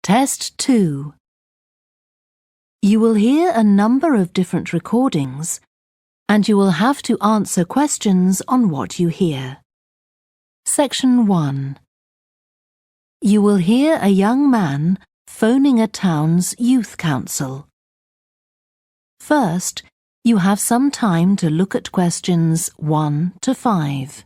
Test 2. You will hear a number of different recordings, and you will have to answer questions on what you hear. Section 1. You will hear a young man phoning a town's youth council. First, you have some time to look at questions 1 to 5.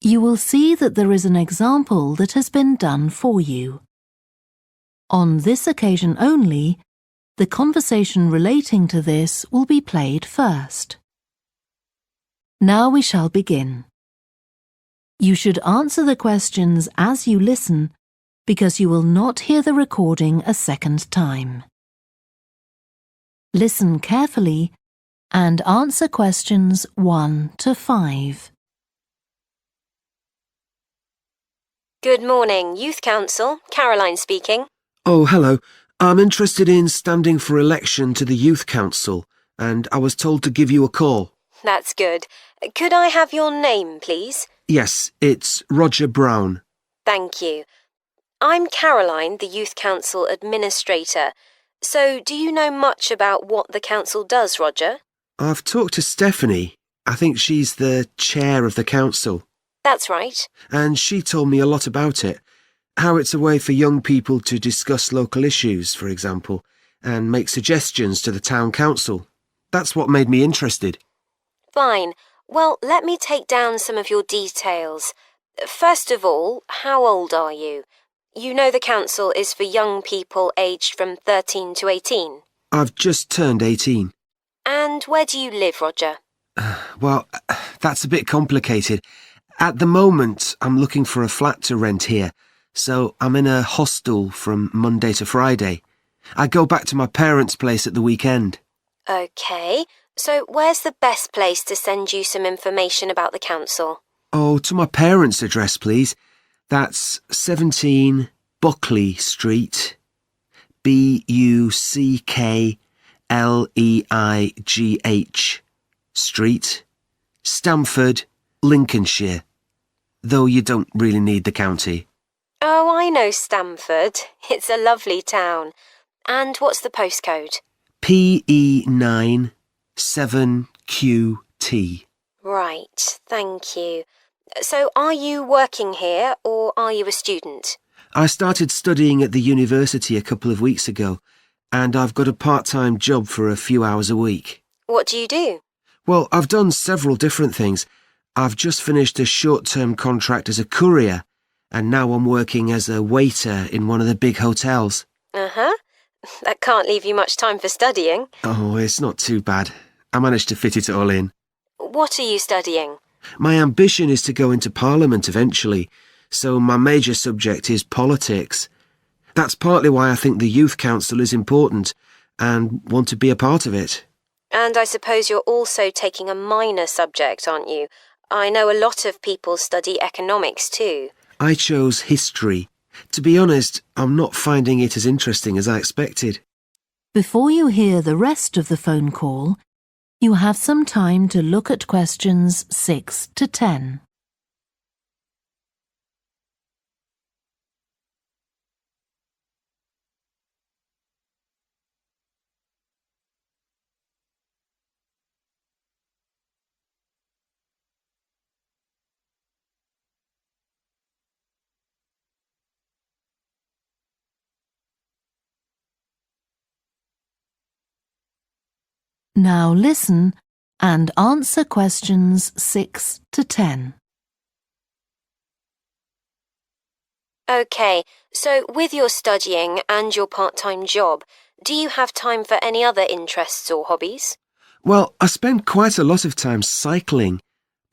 You will see that there is an example that has been done for you. On this occasion only, the conversation relating to this will be played first. Now we shall begin. You should answer the questions as you listen, because you will not hear the recording a second time. Listen carefully and answer questions 1 to 5. Good morning, Youth Council. Caroline speaking. Oh, hello. I'm interested in standing for election to the Youth Council, and I was told to give you a call. That's good. Could I have your name, please? Yes, it's Roger Brown. Thank you. I'm Caroline, the Youth Council Administrator. So, do you know much about what the council does, Roger? I've talked to Stephanie. I think she's the chair of the council. That's right. And she told me a lot about it. How it's a way for young people to discuss local issues, for example, and make suggestions to the town council. That's what made me interested. Fine. Well, let me take down some of your details. First of all, how old are you? You know the council is for young people aged from 13 to 18. I've just turned 18. And where do you live, Roger? Well, that's a bit complicated. At the moment, I'm looking for a flat to rent here, so I'm in a hostel from Monday to Friday. I go back to my parents' place at the weekend. OK, so where's the best place to send you some information about the council? Oh, to my parents' address, please. That's 17 Buckley Street, Buckleigh Street, Stamford, Lincolnshire. Though you don't really need the county. Oh, I know Stamford. It's a lovely town. And what's the postcode? PE9 7QT. Right, thank you. So are you working here or are you a student? I started studying at the university a couple of weeks ago, and I've got a part-time job for a few hours a week. What do you do? Well, I've done several different things. I've just finished a short-term contract as a courier, and now I'm working as a waiter in one of the big hotels. Uh-huh. That can't leave you much time for studying. Oh, it's not too bad. I managed to fit it all in. What are you studying? My ambition is to go into Parliament eventually, so my major subject is politics. That's partly why I think the Youth Council is important and want to be a part of it. And I suppose you're also taking a minor subject, aren't you? I know a lot of people study economics too. I chose history. To be honest, I'm not finding it as interesting as I expected. Before you hear the rest of the phone call, you have some time to look at questions 6 to 10. Now listen and answer questions 6 to 10. OK, so with your studying and your part-time job, do you have time for any other interests or hobbies? Well, I spend quite a lot of time cycling,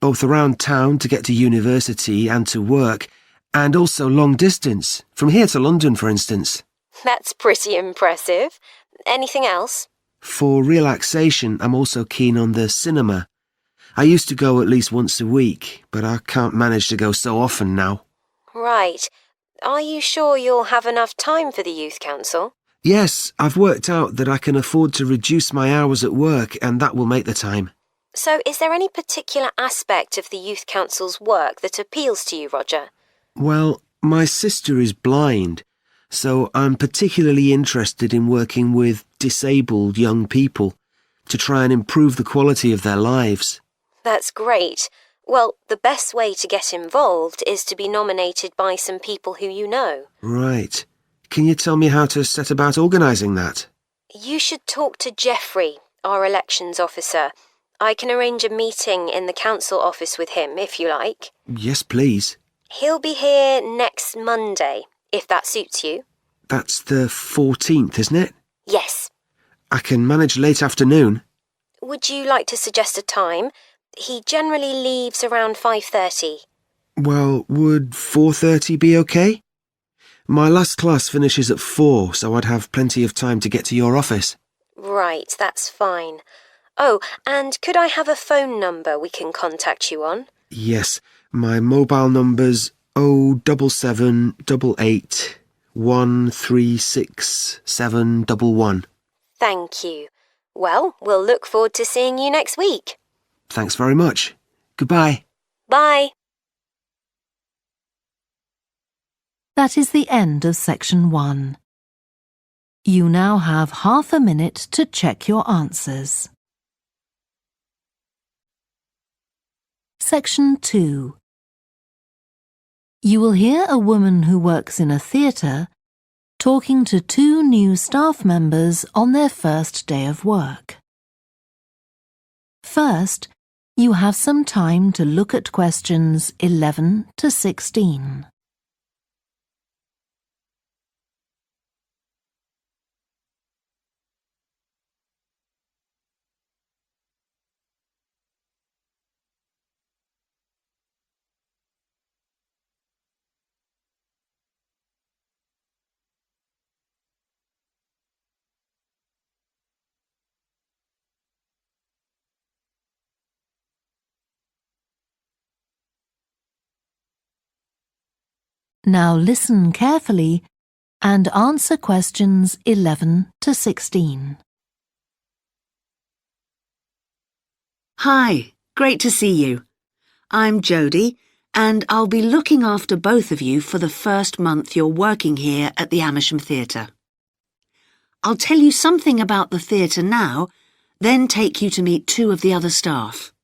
both around town to get to university and to work, and also long distance, from here to London, for instance. That's pretty impressive. Anything else? For relaxation, I'm also keen on the cinema. I used to go at least once a week, but I can't manage to go so often now. Right. Are you sure you'll have enough time for the Youth Council? Yes, I've worked out that I can afford to reduce my hours at work, and that will make the time. So is there any particular aspect of the Youth Council's work that appeals to you, Roger? Well, my sister is blind, so I'm particularly interested in working with disabled young people to try and improve the quality of their lives. That's great. Well, the best way to get involved is to be nominated by some people who you know. Right. Can you tell me how to set about organising that? You should talk to Jeffrey, our elections officer. I can arrange a meeting in the council office with him, if you like. Yes, please. He'll be here next Monday, if that suits you. That's the 14th, isn't it? Yes. I can manage late afternoon. Would you like to suggest a time? He generally leaves around 5:30. Well, would 4:30 be okay? My last class finishes at 4, so I'd have plenty of time to get to your office. Right, that's fine. Oh, and could I have a phone number we can contact you on? Yes, my mobile number's 07788 136 711. Thank you. Well, we'll look forward to seeing you next week. Thanks very much. Goodbye. Bye. That is the end of section 1. You now have half a minute to check your answers. Section 2. You will hear a woman who works in a theatre talking to 2 new staff members on their first day of work. First, you have some time to look at questions 11 to 16. Now listen carefully and answer questions 11 to 16. Hi, great to see you. I'm Jodie, and I'll be looking after both of you for the first month you're working here at the Amersham Theatre. I'll tell you something about the theatre now, then take you to meet 2 of the other staff.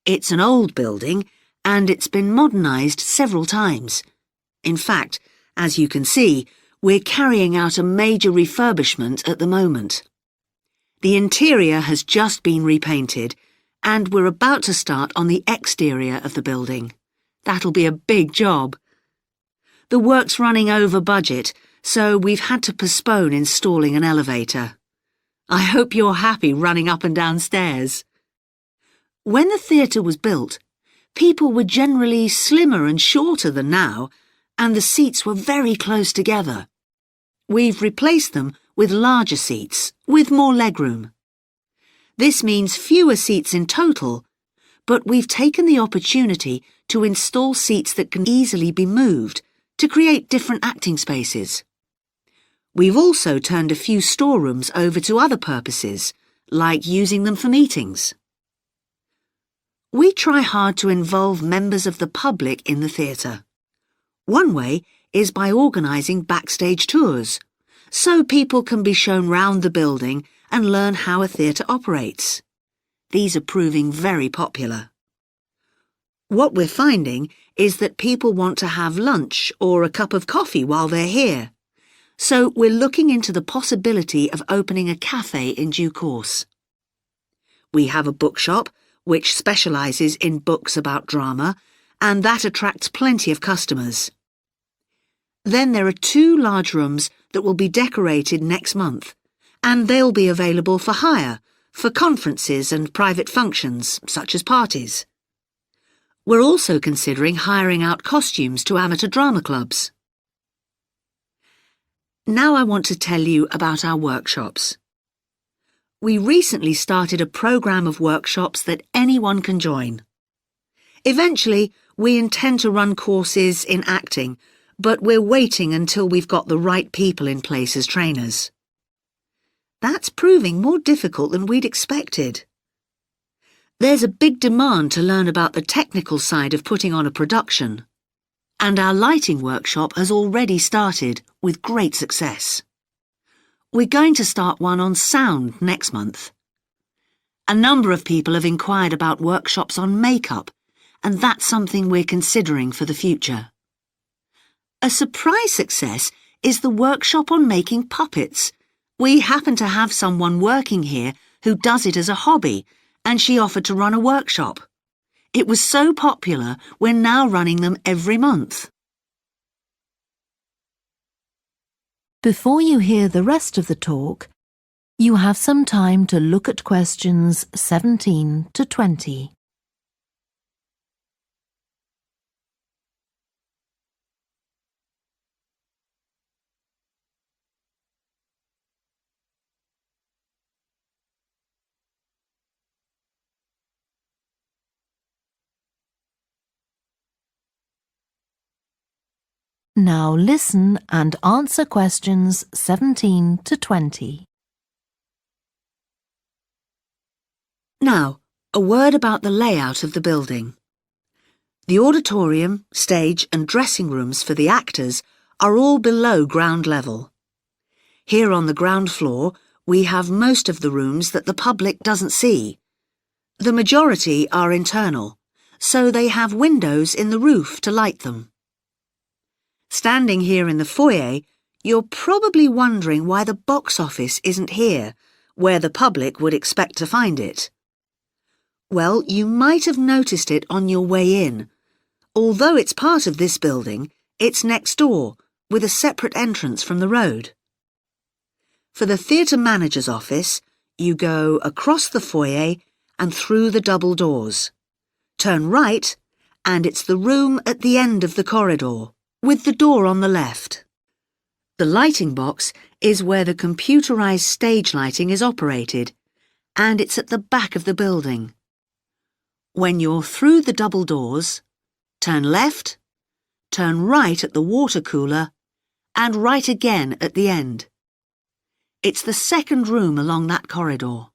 It's an old building, and it's been modernised several times. In fact, as you can see, we're carrying out a major refurbishment at the moment. The interior has just been repainted, and we're about to start on the exterior of the building. That'll be a big job. The work's running over budget, so we've had to postpone installing an elevator. I hope you're happy running up and down stairs. When the theatre was built, people were generally slimmer and shorter than now, and the seats were very close together. We've replaced them with larger seats, with more legroom. This means fewer seats in total, but we've taken the opportunity to install seats that can easily be moved to create different acting spaces. We've also turned a few storerooms over to other purposes, like using them for meetings. We try hard to involve members of the public in the theatre. One way is by organising backstage tours, so people can be shown round the building and learn how a theatre operates. These are proving very popular. What we're finding is that people want to have lunch or a cup of coffee while they're here, so we're looking into the possibility of opening a cafe in due course. We have a bookshop which specialises in books about drama, and that attracts plenty of customers. Then there are 2 large rooms that will be decorated next month, and they'll be available for hire, for conferences and private functions, such as parties. We're also considering hiring out costumes to amateur drama clubs. Now I want to tell you about our workshops. We recently started a programme of workshops that anyone can join. Eventually, we intend to run courses in acting, but we're waiting until we've got the right people in place as trainers. That's proving more difficult than we'd expected. There's a big demand to learn about the technical side of putting on a production, and our lighting workshop has already started with great success. We're going to start one on sound next month. A number of people have inquired about workshops on makeup, and that's something we're considering for the future. A surprise success is the workshop on making puppets. We happen to have someone working here who does it as a hobby, and she offered to run a workshop. It was so popular, we're now running them every month. Before you hear the rest of the talk, you have some time to look at questions 17 to 20. Now listen and answer questions 17 to 20. Now, a word about the layout of the building. The auditorium, stage and dressing rooms for the actors are all below ground level. Here on the ground floor, we have most of the rooms that the public doesn't see. The majority are internal, so they have windows in the roof to light them. Standing here in the foyer, you're probably wondering why the box office isn't here, where the public would expect to find it. Well, you might have noticed it on your way in. Although it's part of this building, it's next door, with a separate entrance from the road. For the theatre manager's office, you go across the foyer and through the double doors. Turn right, and it's the room at the end of the corridor, with the door on the left. The lighting box is where the computerized stage lighting is operated, and it's at the back of the building. When you're through the double doors, turn left, turn right at the water cooler, and right again at the end. It's the second room along that corridor.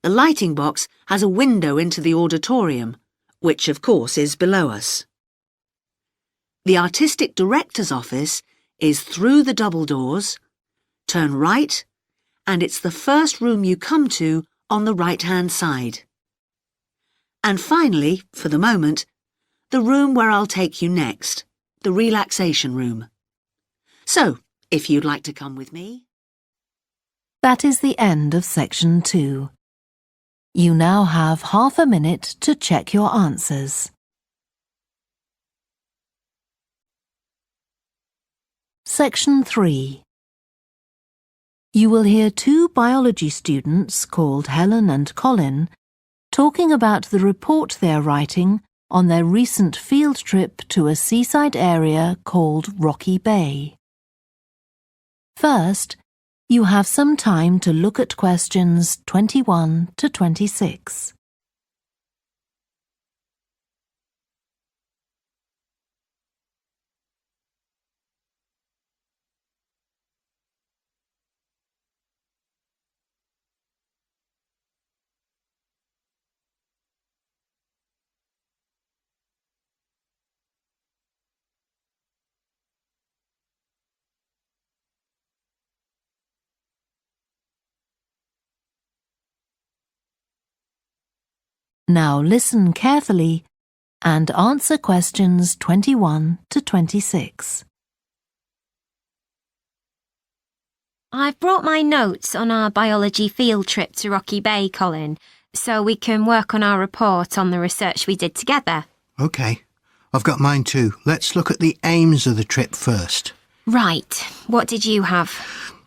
The lighting box has a window into the auditorium, which of course is below us. The artistic director's office is through the double doors, turn right, and it's the first room you come to on the right-hand side. And finally, for the moment, the room where I'll take you next, the relaxation room. So, if you'd like to come with me. That is the end of section 2. You now have half a minute to check your answers. Section 3. You will hear two biology students called Helen and Colin talking about the report they are writing on their recent field trip to a seaside area called Rocky Bay. First, you have some time to look at questions 21 to 26. Now listen carefully and answer questions 21 to 26. I've brought my notes on our biology field trip to Rocky Bay, Colin, so we can work on our report on the research we did together. OK. I've got mine too. Let's look at the aims of the trip first. Right. What did you have?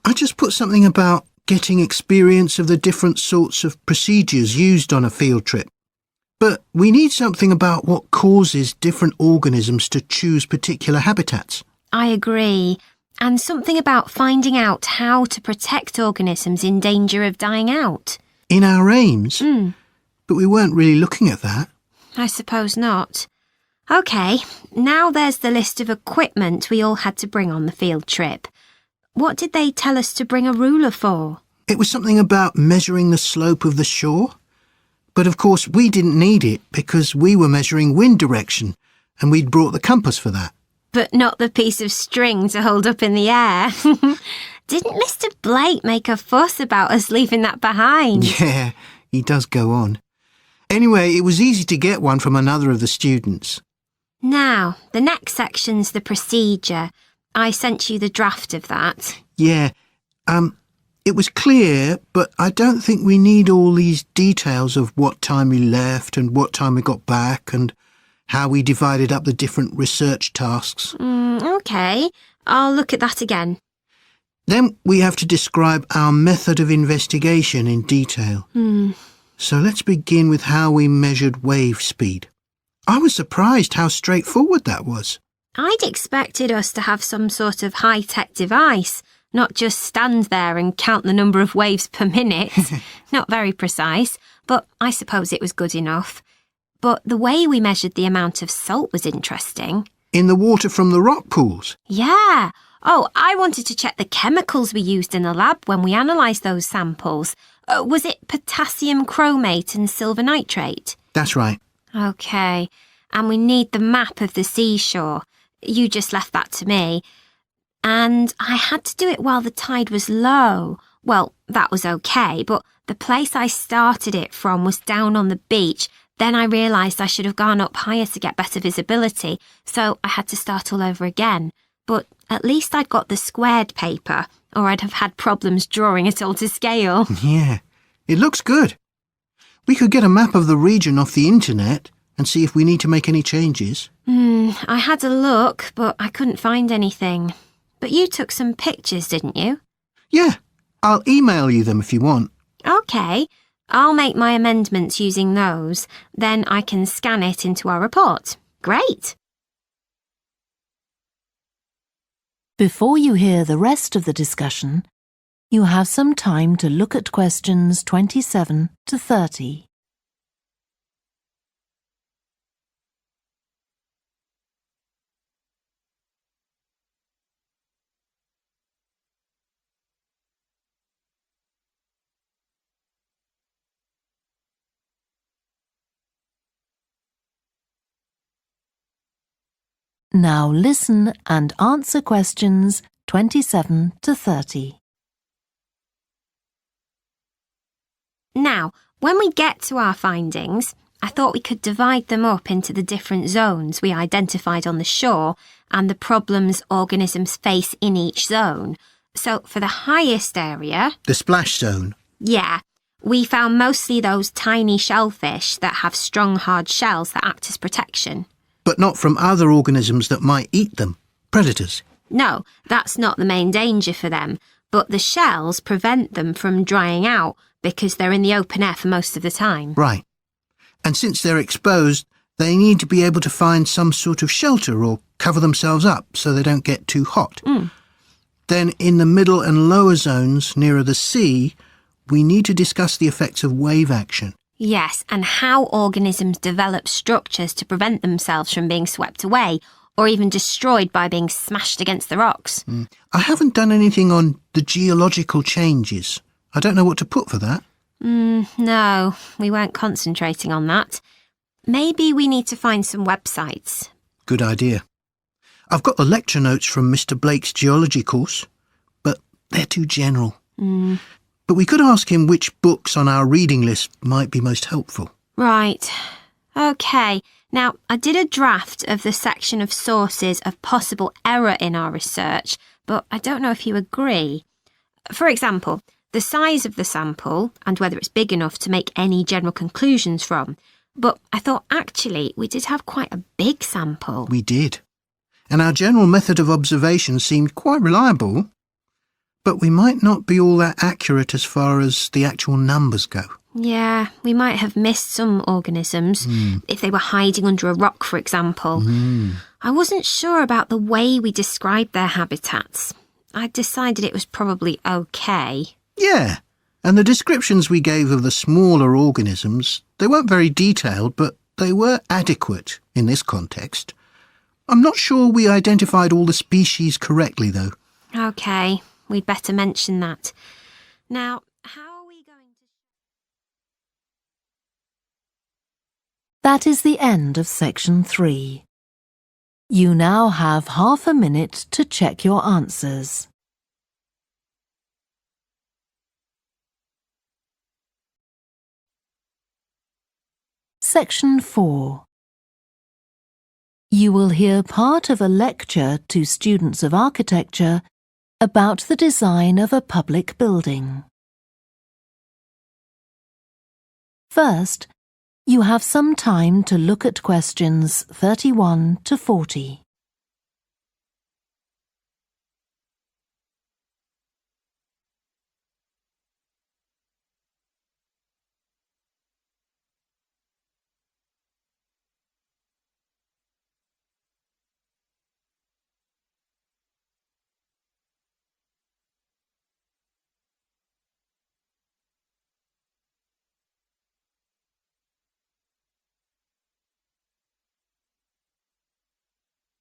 I just put something about getting experience of the different sorts of procedures used on a field trip. But we need something about what causes different organisms to choose particular habitats. I agree. and something about finding out how to protect organisms in danger of dying out. In our aims? But we weren't really looking at that. I suppose not. OK, now there's the list of equipment we all had to bring on the field trip. What did they tell us to bring a ruler for? It was something about measuring the slope of the shore. But of course we didn't need it because we were measuring wind direction and we'd brought the compass for that. But not the piece of string to hold up in the air. Didn't Mr. Blake make a fuss about us leaving that behind? Yeah, he does go on. Anyway, it was easy to get one from another of the students. Now, the next section's the procedure. I sent you the draft of that. Yeah, it was clear, but I don't think we need all these details of what time we left and what time we got back and how we divided up the different research tasks. OK, I'll look at that again. Then we have to describe our method of investigation in detail. So let's begin with how we measured wave speed. I was surprised how straightforward that was. I'd expected us to have some sort of high-tech device, not just stand there and count the number of waves per minute. Not very precise, but I suppose it was good enough. But the way we measured the amount of salt was interesting. In the water from the rock pools? Yeah. Oh, I wanted to check the chemicals we used in the lab when we analysed those samples. Was it potassium chromate and silver nitrate? That's right. OK. And we need the map of the seashore. You just left that to me. And I had to do it while the tide was low. Well, that was OK, but the place I started it from was down on the beach. Then I realised I should have gone up higher to get better visibility, so I had to start all over again. But at least I'd got the squared paper, or I'd have had problems drawing it all to scale. Yeah, it looks good. We could get a map of the region off the internet and see if we need to make any changes. I had a look, but I couldn't find anything. But you took some pictures, didn't you? Yeah, I'll email you them if you want. OK, I'll make my amendments using those. Then I can scan it into our report. Great. Before you hear the rest of the discussion, you have some time to look at questions 27 to 30. Now listen and answer questions 27 to 30. Now, when we get to our findings, I thought we could divide them up into the different zones we identified on the shore and the problems organisms face in each zone. So for the highest area... The splash zone? Yeah, we found mostly those tiny shellfish that have strong hard shells that act as protection. But not from other organisms that might eat them, predators. No, that's not the main danger for them, but the shells prevent them from drying out because they're in the open air for most of the time. Right. And since they're exposed, they need to be able to find some sort of shelter or cover themselves up so they don't get too hot. Then in the middle and lower zones, nearer the sea, we need to discuss the effects of wave action. Yes, and how organisms develop structures to prevent themselves from being swept away or even destroyed by being smashed against the rocks. I haven't done anything on the geological changes. I don't know what to put for that. No, we weren't concentrating on that. Maybe we need to find some websites. Good idea. I've got the lecture notes from Mr. Blake's geology course, but they're too general. But we could ask him which books on our reading list might be most helpful. Right. OK. Now, I did a draft of the section of sources of possible error in our research, but I don't know if you agree. For example, the size of the sample and whether it's big enough to make any general conclusions from. But I thought actually we did have quite a big sample. We did. And our general method of observation seemed quite reliable. But we might not be all that accurate as far as the actual numbers go. Yeah, we might have missed some organisms, if they were hiding under a rock, for example. I wasn't sure about the way we described their habitats. I decided it was probably okay. Yeah, and the descriptions we gave of the smaller organisms, they weren't very detailed, but they were adequate in this context. I'm not sure we identified all the species correctly, though. Okay, we'd better mention that. Now, how are we going to... That is the end of section 3. You now have half a minute to check your answers. Section 4. You will hear part of a lecture to students of architecture about the design of a public building. First, you have some time to look at questions 31 to 40.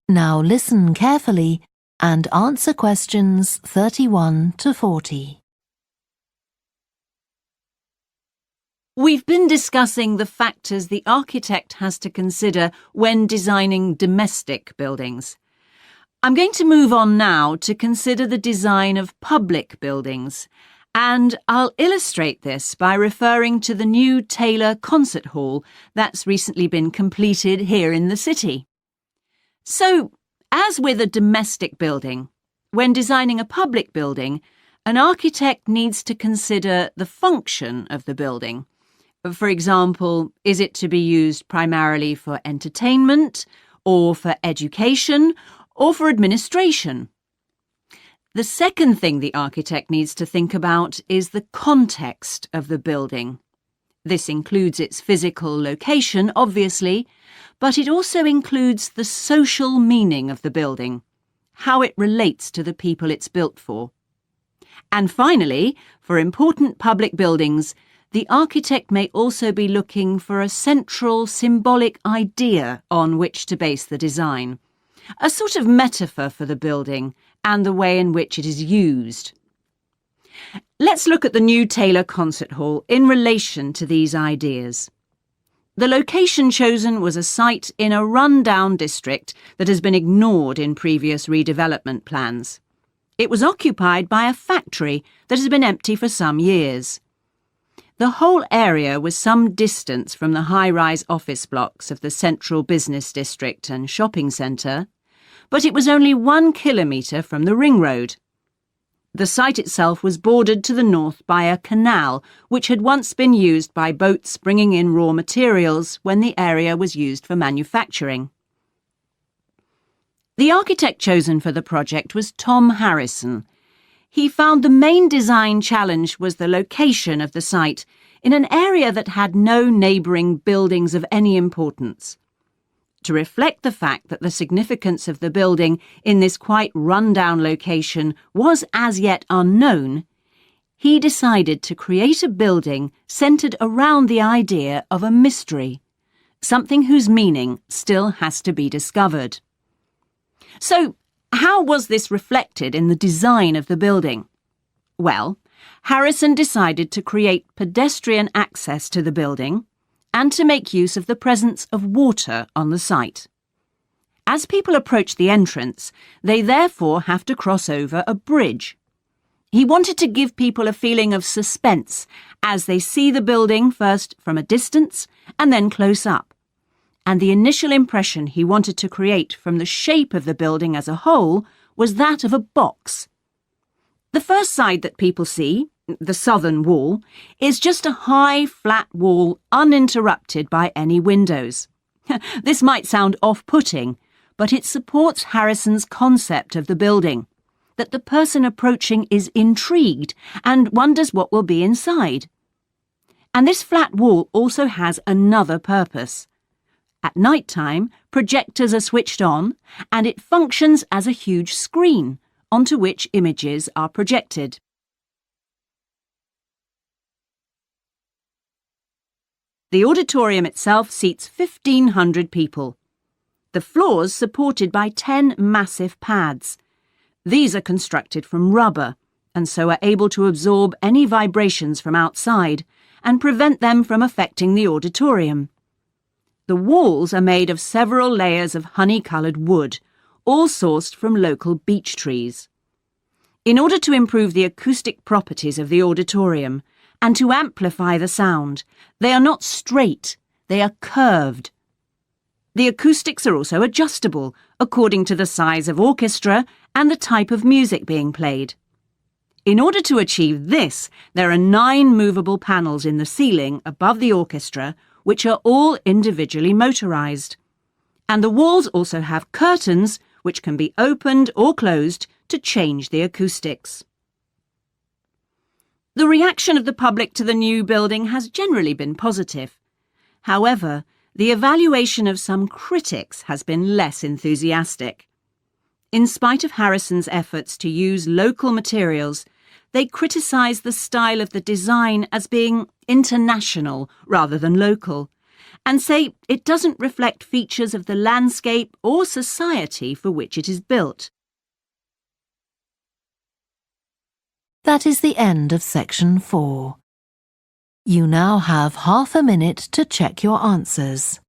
Now listen carefully and answer questions 31 to 40. We've been discussing the factors the architect has to consider when designing domestic buildings. I'm going to move on now to consider the design of public buildings, and I'll illustrate this by referring to the new Taylor Concert Hall that's recently been completed here in the city. So, as with a domestic building, when designing a public building, an architect needs to consider the function of the building. For example, is it to be used primarily for entertainment, or for education, or for administration? The second thing the architect needs to think about is the context of the building. This includes its physical location, obviously, but it also includes the social meaning of the building, how it relates to the people it's built for. And finally, for important public buildings, the architect may also be looking for a central symbolic idea on which to base the design, a sort of metaphor for the building and the way in which it is used. Let's look at the new Taylor Concert Hall in relation to these ideas. The location chosen was a site in a run-down district that has been ignored in previous redevelopment plans. It was occupied by a factory that has been empty for some years. The whole area was some distance from the high-rise office blocks of the central business district and shopping centre, but it was only 1 kilometre from the ring road. The site itself was bordered to the north by a canal, which had once been used by boats bringing in raw materials when the area was used for manufacturing. The architect chosen for the project was Tom Harrison. He found the main design challenge was the location of the site in an area that had no neighbouring buildings of any importance. To reflect the fact that the significance of the building in this quite run-down location was as yet unknown, he decided to create a building centred around the idea of a mystery, something whose meaning still has to be discovered. So, how was this reflected in the design of the building? Well, Harrison decided to create pedestrian access to the building and to make use of the presence of water on the site. As people approach the entrance, they therefore have to cross over a bridge. He wanted to give people a feeling of suspense as they see the building first from a distance and then close up. And the initial impression he wanted to create from the shape of the building as a whole was that of a box. The first side that people see, the southern wall, is just a high, flat wall uninterrupted by any windows. This might sound off-putting, but it supports Harrison's concept of the building, that the person approaching is intrigued and wonders what will be inside. And this flat wall also has another purpose. At night time, projectors are switched on, and it functions as a huge screen, onto which images are projected. The auditorium itself seats 1,500 people. The floors supported by 10 massive pads. These are constructed from rubber and so are able to absorb any vibrations from outside and prevent them from affecting the auditorium. The walls are made of several layers of honey-coloured wood, all sourced from local beech trees. In order to improve the acoustic properties of the auditorium and to amplify the sound, they are not straight, they are curved. The acoustics are also adjustable according to the size of orchestra and the type of music being played. In order to achieve this, there are 9 movable panels in the ceiling above the orchestra, which are all individually motorised. And the walls also have curtains, which can be opened or closed to change the acoustics. The reaction of the public to the new building has generally been positive. However, the evaluation of some critics has been less enthusiastic. In spite of Harrison's efforts to use local materials, they criticise the style of the design as being international rather than local, and say it doesn't reflect features of the landscape or society for which it is built. That is the end of section 4. You now have half a minute to check your answers.